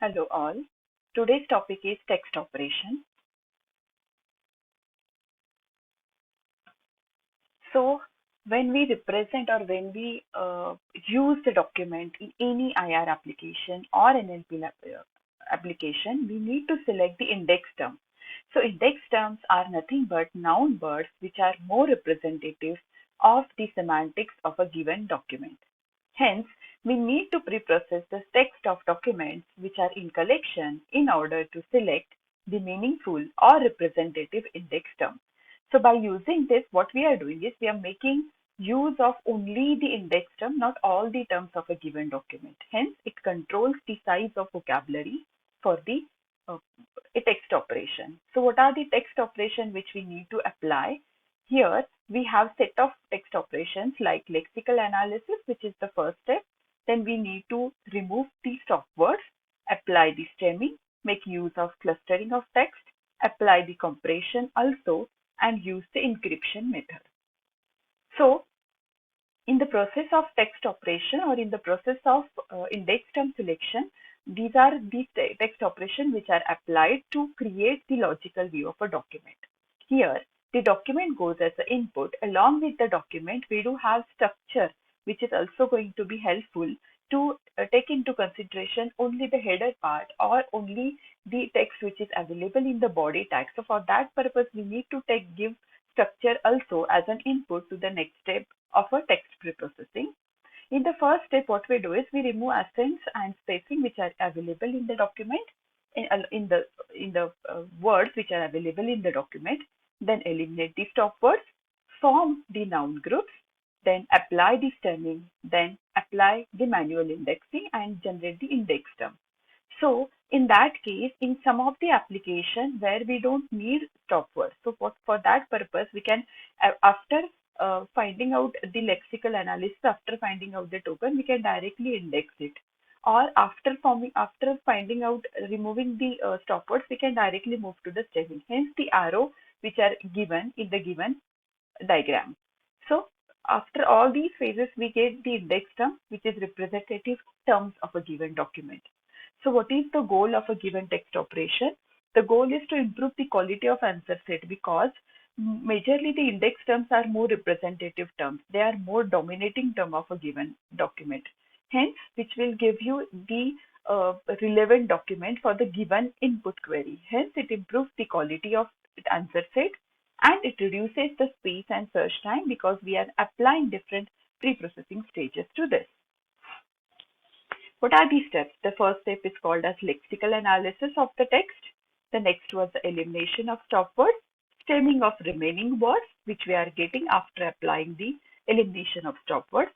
Hello all. Today's topic is text operation. So when we represent or when we use the document in any IR application or NLP application, we need to select the index term. So index terms are nothing but noun words which are more representative of the semantics of a given document. Hence, we need to pre-process the text of documents which are in collection in order to select the meaningful or representative index term. So by using this, what we are doing is we are making use of only the index term, not all the terms of a given document. Hence, it controls the size of vocabulary for the uh, a text operation. So what are the text operation which we need to apply? Here we have set of text operations like lexical analysis, which is the first step. Then we need to remove the stop words, apply the stemming, make use of clustering of text, apply the compression also, and use the encryption method. So in the process of text operation or in the process of index term selection, these are the text operation which are applied to create the logical view of a document. Here, the document goes as an input. Along with the document, we do have structure, which is also going to be helpful to take into consideration only the header part or only the text which is available in the body tag. So for that purpose, we need to give structure also as an input to the next step of a text preprocessing. In the first step, what we do is we remove accents and spacing which are available in the document in the words which are available in the document. Then eliminate the stop words, form the noun groups, then apply the stemming, then apply the manual indexing and generate the index term. So in that case, in some of the application where we don't need stop words, so for that purpose, we can, after finding out the lexical analysis, after finding out the token, we can directly index it. Or after finding out, removing the stop words, we can directly move to the stemming. Hence the arrow which are given in the given diagram. So after all these phases, we get the index term, which is representative terms of a given document. So what is the goal of a given text operation? The goal is to improve the quality of answer set because majorly the index terms are more representative terms. They are more dominating term of a given document. Hence, which will give you the relevant document for the given input query. Hence, it improves the quality of answer set and it reduces the space and search time because we are applying different pre-processing stages to this. What are these steps? The first step is called as lexical analysis of the text. The next was the elimination of stop words, stemming of remaining words, which we are getting after applying the elimination of stop words.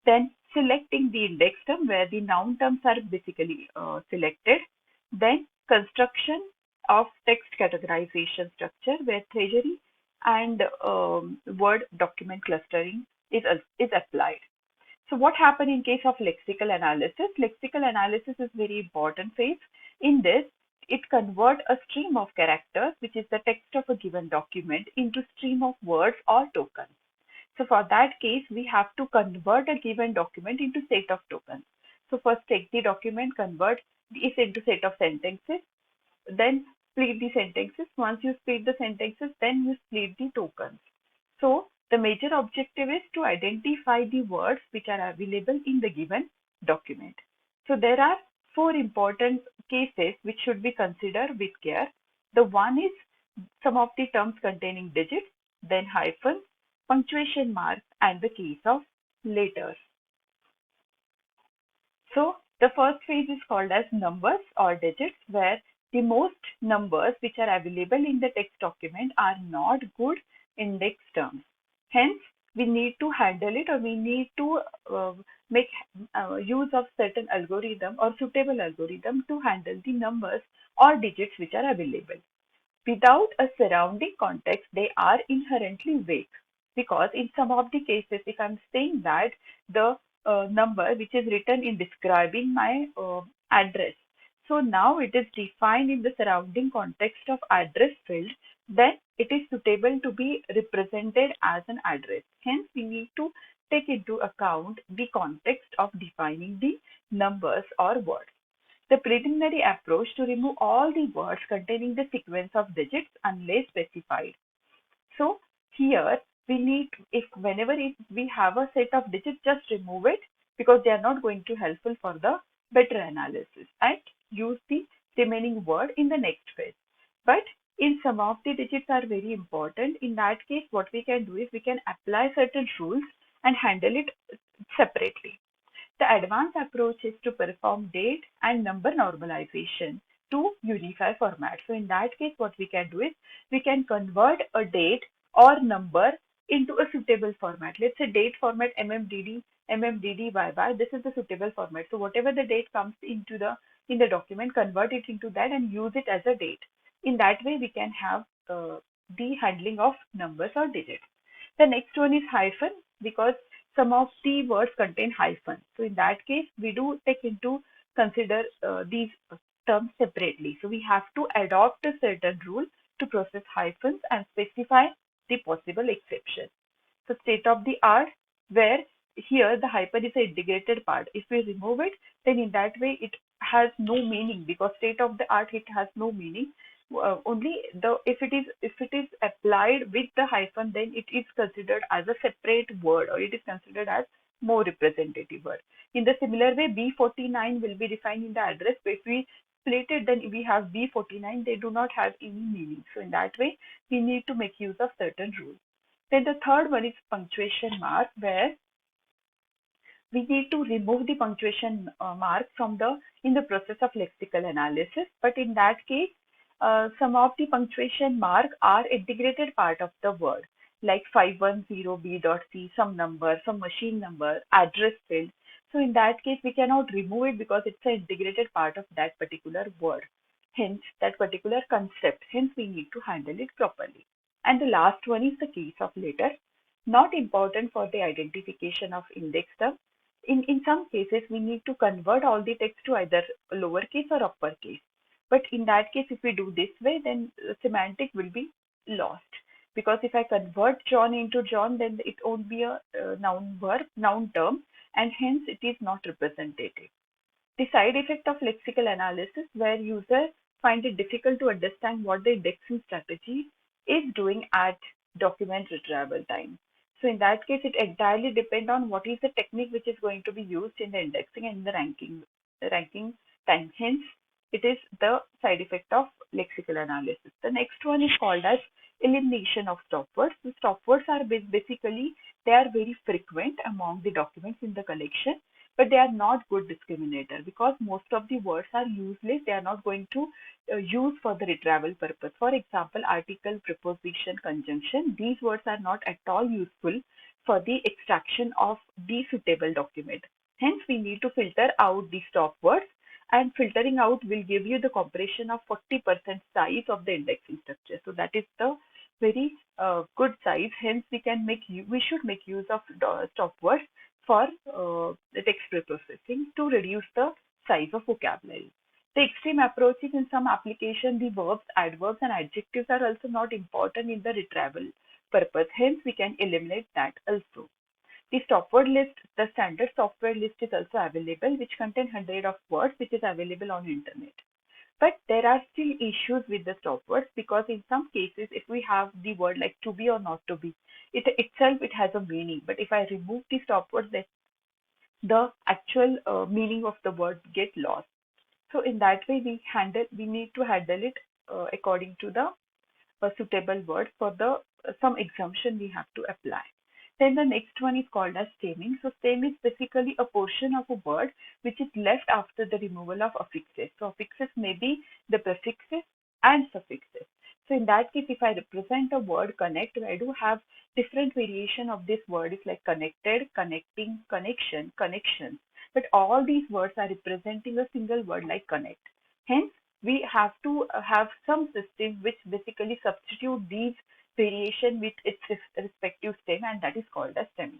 Then selecting the index term where the noun terms are basically selected. Then construction of text categorization structure where treasury and word document clustering is applied. So what happened in case of lexical analysis? Lexical analysis is very important phase. In this, it convert a stream of characters, which is the text of a given document, into stream of words or tokens. So for that case, we have to convert a given document into set of tokens. So first take the document, convert this into set of sentences, then split the sentences. Once you split the sentences, then you split the tokens. So the major objective is to identify the words which are available in the given document. So there are four important cases which should be considered with care. The one is some of the terms containing digits, then hyphens, punctuation marks, and the case of letters. So the first phase is called as numbers or digits, where the most numbers which are available in the text document are not good index terms. Hence, we need to handle it or we need to make use of certain algorithm or suitable algorithm to handle the numbers or digits which are available. Without a surrounding context, they are inherently vague because in some of the cases, if I'm saying that the number which is written in describing my address, so now it is defined in the surrounding context of address field, then it is suitable to be represented as an address. Hence, we need to take into account the context of defining the numbers or words. The preliminary approach to remove all the words containing the sequence of digits unless specified. So here we need, if whenever we have a set of digits, just remove it because they are not going to helpful for the better analysis, and use the remaining word in the next phase. But in some of the digits are very important. In that case, what we can do is we can apply certain rules and handle it separately. The advanced approach is to perform date and number normalization to unify format. So in that case, what we can do is we can convert a date or number into a suitable format. Let's say date format MMDD, MMDDYY. This is the suitable format. So whatever the date comes into the in the document, convert it into that and use it as a date. In that way, we can have the handling of numbers or digits. The next one is hyphen, because some of the words contain hyphen. So in that case, we do take into consider these terms separately. So we have to adopt a certain rule to process hyphens and specify the possible exception. So state of the art, where here the hyphen is an integrated part. If we remove it, then in that way it has no meaning, because state of the art, it has no meaning. Only the if it is applied with the hyphen, then it is considered as a separate word, or it is considered as more representative word. In the similar way, B49 will be defined in the address, but if we split it, then we have B49. They do not have any meaning. So in that way, we need to make use of certain rules. Then the third one is punctuation mark, where we need to remove the punctuation mark from the in the process of lexical analysis. But in that case, some of the punctuation mark are integrated part of the word, like 510b dot c, some number, some machine number, address field. So in that case, we cannot remove it because it's an integrated part of that particular word. Hence, that particular concept. Hence, we need to handle it properly. And the last one is the case of letter, not important for the identification of index term. In some cases, we need to convert all the text to either lowercase or uppercase. But in that case, if we do this way, then semantic will be lost. Because if I convert John into John, then it won't be a noun verb, noun term, and hence it is not representative. The side effect of lexical analysis, where users find it difficult to understand what the indexing strategy is doing at document retrieval time. So in that case, it entirely depends on what is the technique which is going to be used in the indexing and the ranking time. Hence, it is the side effect of lexical analysis. The next one is called as elimination of stop words. The stop words are basically, they are very frequent among the documents in the collection, but they are not good discriminator, because most of the words are useless. They are not going to use for the retrieval purpose. For example, article, preposition, conjunction, these words are not at all useful for the extraction of the suitable document. Hence, we need to filter out the stop words, and filtering out will give you the compression of 40% size of the indexing structure. So that is the very good size. Hence, we should make use of stop words for the text preprocessing to reduce the size of vocabulary. The extreme approaches, in some application, the verbs, adverbs, and adjectives are also not important in the retrieval purpose. Hence, we can eliminate that also. The stopword list, the standard software list is also available, which contain hundred of words, which is available on internet. But there are still issues with the stop words, because in some cases, if we have the word like to be or not to be, it itself it has a meaning. But if I remove the stop words, then the actual meaning of the word get lost. So in that way, we need to handle it according to the suitable word for the some exemption we have to apply. Then the next one is called as stemming. So stem is basically a portion of a word which is left after the removal of affixes. So affixes may be the prefixes and suffixes. So in that case, if I represent a word connect, I do have different variation of this word. It's like connected, connecting, connection, connections. But all these words are representing a single word like connect. Hence, we have to have some system which basically substitute these variation with its respective stem, and that is called as stemming.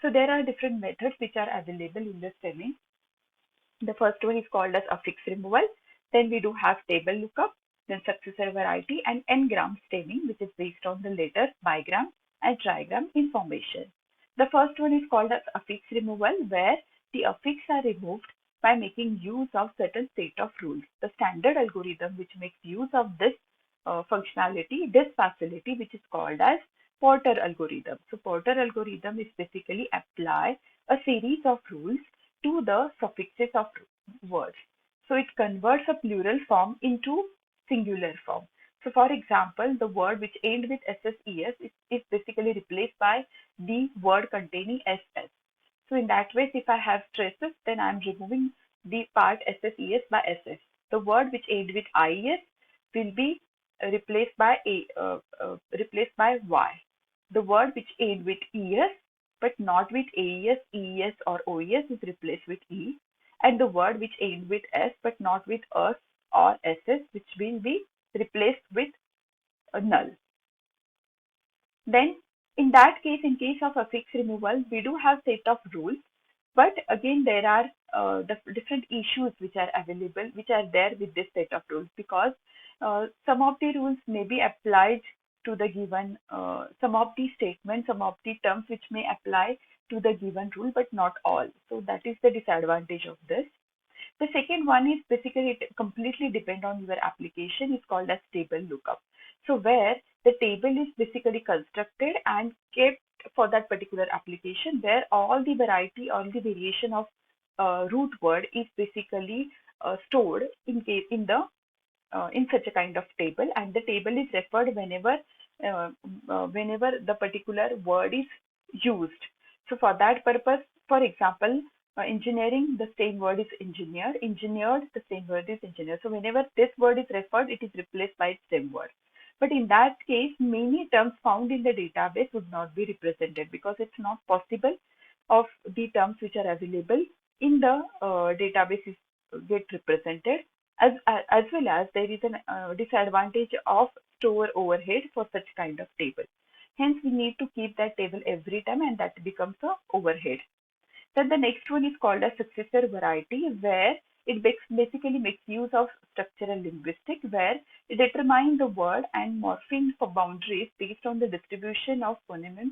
So there are different methods which are available in the stemming. The first one is called as affix removal. Then we do have table lookup, then successor variety, and n-gram stemming, which is based on the letters, bigram, and trigram information. The first one is called as affix removal, where the affix are removed by making use of certain set of rules. The standard algorithm which makes use of this functionality, this facility, which is called as Porter algorithm. So Porter algorithm is basically apply a series of rules to the suffixes of words. So it converts a plural form into singular form. So for example, the word which ends with SSES is basically replaced by the word containing SS. So in that way, if I have stresses, then I'm removing the part SSES by SS. The word which ends with IES will be replaced by Y. The word which ends with ES but not with AES, EES or OES is replaced with E. And the word which ends with S but not with US or SS, which will be replaced with a null. Then in that case, in case of affix removal, we do have set of rules, but again there are different issues which are available, which are there with this set of rules, because some of the rules may be applied to the given, some of the statements, some of the terms which may apply to the given rule, but not all. So that is the disadvantage of this. The second one is basically it completely depend on your application. It's called as table lookup. So where the table is basically constructed and kept for that particular application, where all the variety, all the variation of root word is basically stored in such a kind of table, and the table is referred uh, whenever the particular word is used. So for that purpose, for example, engineering, the same word is engineer. Engineered, the same word is engineer. So whenever this word is referred, it is replaced by its same word. But in that case, many terms found in the database would not be represented, because it's not possible of the terms which are available in the database is get represented, as well as there is a disadvantage of store overhead for such kind of table. Hence, we need to keep that table every time, and that becomes a overhead. Then the next one is called a successor variety, where it basically makes use of structural linguistics, where it determines the word and morpheme for boundaries based on the distribution of phonemes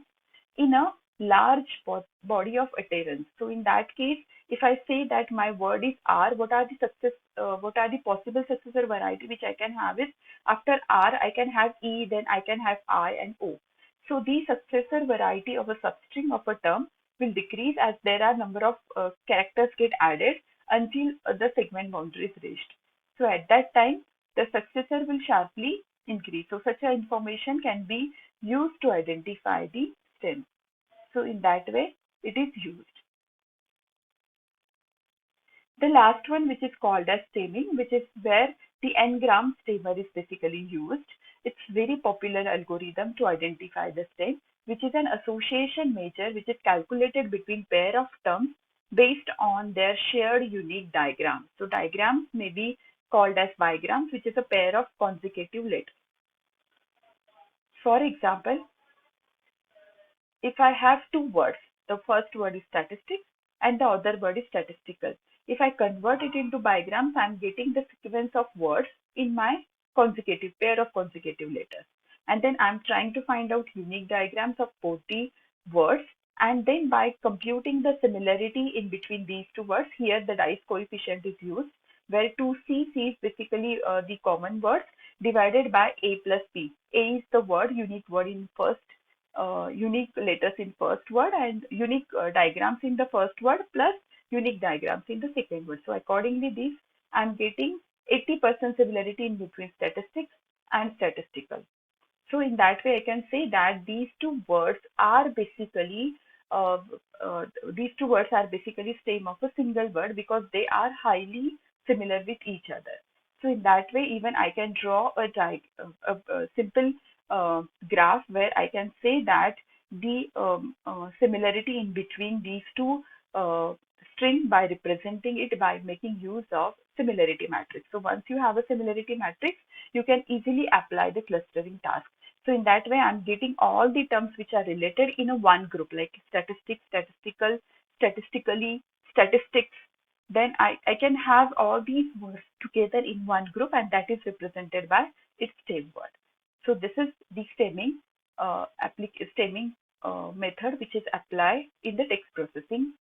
in a large body of utterance. So in that case, if I say that my word is R, what are the possible successor variety which I can have is, after R I can have E, then I can have I and O. So the successor variety of a substring of a term will decrease as there are number of characters get added until the segment boundary is reached. So at that time, the successor will sharply increase. So such a information can be used to identify the stem. So in that way, it is used. The last one, which is called as stemming, which is where the n-gram stemmer is basically used. It's very popular algorithm to identify the stem, which is an association measure which is calculated between pair of terms based on their shared unique diagram. So diagrams may be called as bigrams, which is a pair of consecutive letters. For example, if I have two words, the first word is statistics and the other word is statistical. If I convert it into bigrams, I'm getting the sequence of words in my consecutive pair of consecutive letters. And then I'm trying to find out unique diagrams of both the words. And then by computing the similarity in between these two words, here the dice coefficient is used, where 2C, C is basically the common words divided by A plus B. A is the word, unique word in first unique letters in first word, and unique diagrams in the first word plus unique diagrams in the second word. So accordingly, this I'm getting 80% similarity in between statistics and statistical. So in that way, I can say that uh, these two words are basically stem of a single word, because they are highly similar with each other. So in that way, even I can draw a simple graph where I can say that the similarity in between these two uh, string by representing it by making use of similarity matrix. So once you have a similarity matrix, you can easily apply the clustering task. So in that way, I'm getting all the terms which are related in a one group, like statistics, statistical, statistically, statistics. Then I can have all these words together in one group, and that is represented by its stem word. So this is the stemming method which is applied in the text processing